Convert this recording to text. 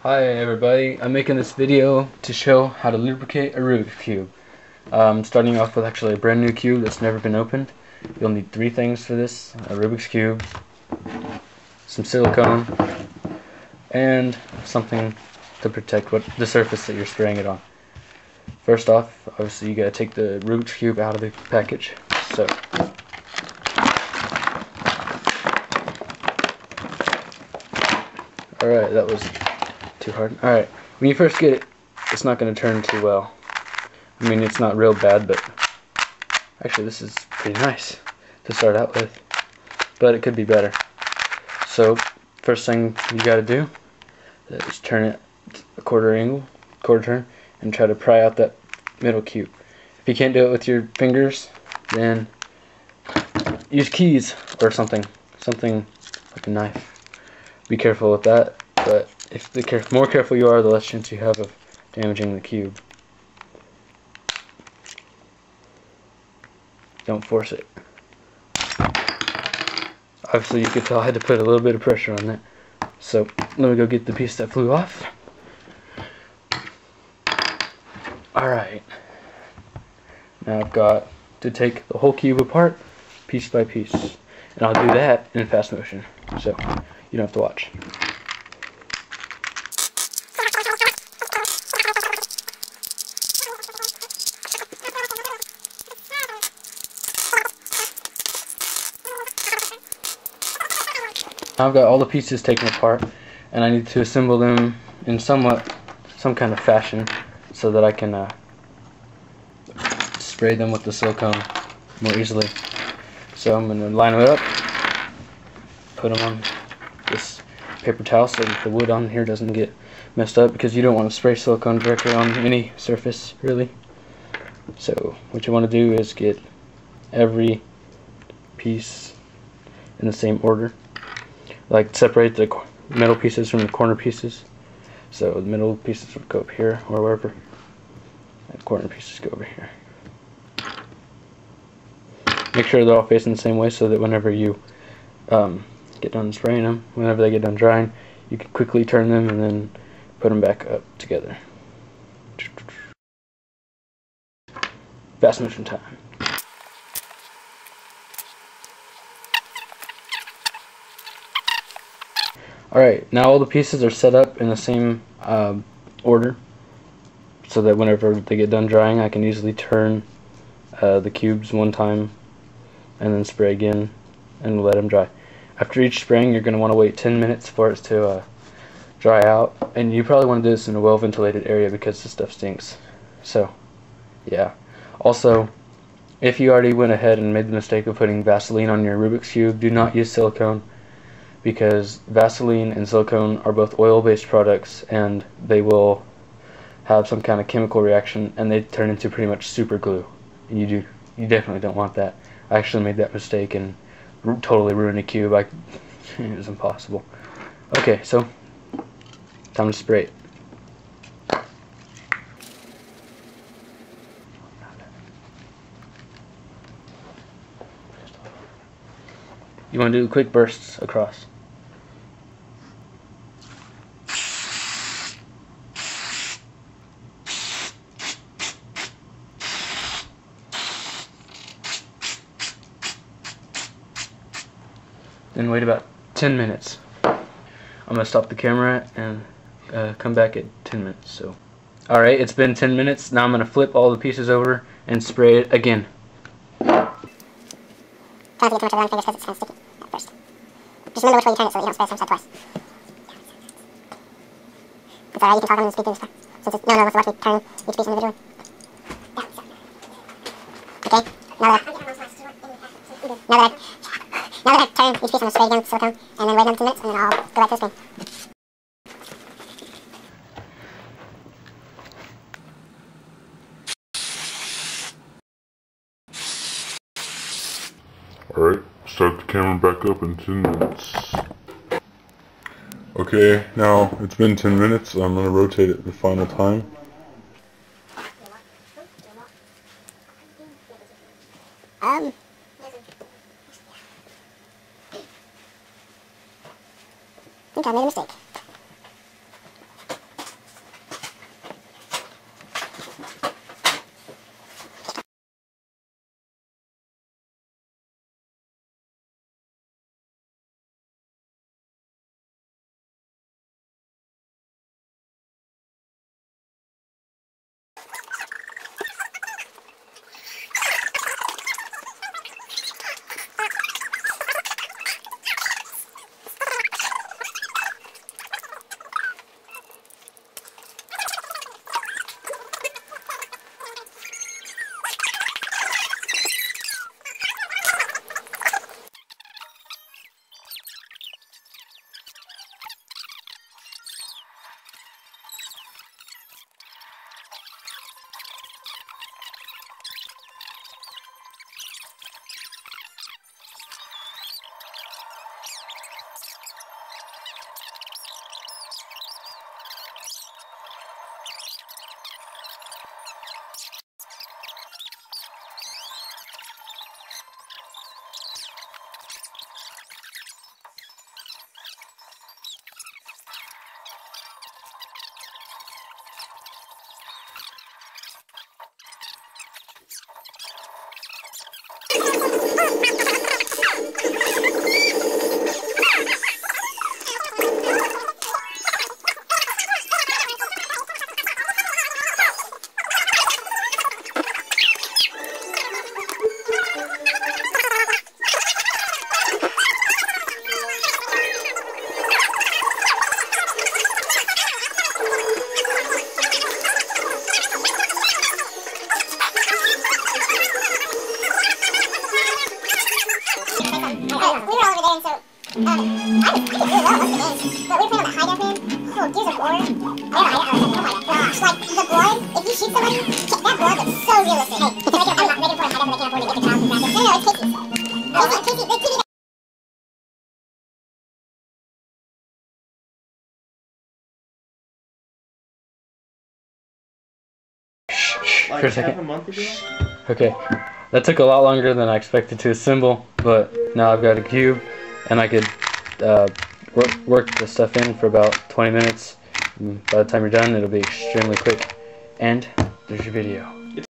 Hi everybody, I'm making this video to show how to lubricate a Rubik's Cube. Starting off with actually a brand new cube that's never been opened. You'll need three things for this: a Rubik's Cube, some silicone, and something to protect the surface that you're spraying it on. First off, obviously you gotta take the Rubik's Cube out of the package. So alright, that was too hard. Alright, when you first get it, it's not going to turn too well. I mean, it's not real bad, but actually this is pretty nice to start out with, but it could be better. So first thing you got to do is turn it a quarter turn, and try to pry out that middle cube. If you can't do it with your fingers, then use keys or something like a knife. Be careful with that, but if the more careful you are, the less chance you have of damaging the cube. Don't force it. Obviously you could tell I had to put a little bit of pressure on that. So let me go get the piece that flew off. Alright. Now I've got to take the whole cube apart piece by piece. And I'll do that in fast motion, so you don't have to watch. I've got all the pieces taken apart, and I need to assemble them in some kind of fashion so that I can spray them with the silicone more easily. So I'm going to line them up, put them on this paper towel so that the wood on here doesn't get messed up, because you don't want to spray silicone directly on any surface, really. So what you want to do is get every piece in the same order. Like, separate the middle pieces from the corner pieces. So the middle pieces would go up here or wherever, and the corner pieces go over here. Make sure they're all facing the same way so that whenever you get done spraying them, whenever they get done drying, you can quickly turn them and then put them back up together. Fast motion time. Alright, now all the pieces are set up in the same order, so that whenever they get done drying, I can easily turn the cubes one time and then spray again and let them dry. After each spraying, you're going to want to wait 10 minutes for it to dry out, and you probably want to do this in a well ventilated area because this stuff stinks. So yeah. Also, if you already went ahead and made the mistake of putting Vaseline on your Rubik's Cube, do not use silicone, because Vaseline and silicone are both oil-based products, and they will have some kind of chemical reaction and they turn into pretty much super glue. And you definitely don't want that. I actually made that mistake and totally ruined a cube. It was impossible. Okay, so time to spray it. You want to do quick bursts across. Then wait about 10 minutes. I'm going to stop the camera and come back at 10 minutes. So, alright, it's been 10 minutes. Now I'm going to flip all the pieces over and spray it again. Try not to get too much around your fingers because it's kind of sticky at first. Just remember which way you turn it so that you don't spray the same side twice. It's alright, you can talk on the speed through this time. Since it's, no, let's watch me turn each piece individually. Okay, now that I've turned each piece, I'm going to spray again with silicone, and then wait another 2 minutes, and then I'll go back to the screen. Alright, start the camera back up in 10 minutes. Okay, now it's been 10 minutes. I'm going to rotate it the final time. I think I made a mistake. gears of war. Like, the blood, if you shoot somebody, that blood looks so realistic. Hey, because I'm not making for a head up, they can't afford to get the child from practice. No, it's Casey. Casey, Like for a second. Half a month ago? Okay, that took a lot longer than I expected to assemble, but now I've got a cube, and I could work the stuff in for about 20 minutes. By the time you're done, it'll be extremely quick. And there's your video.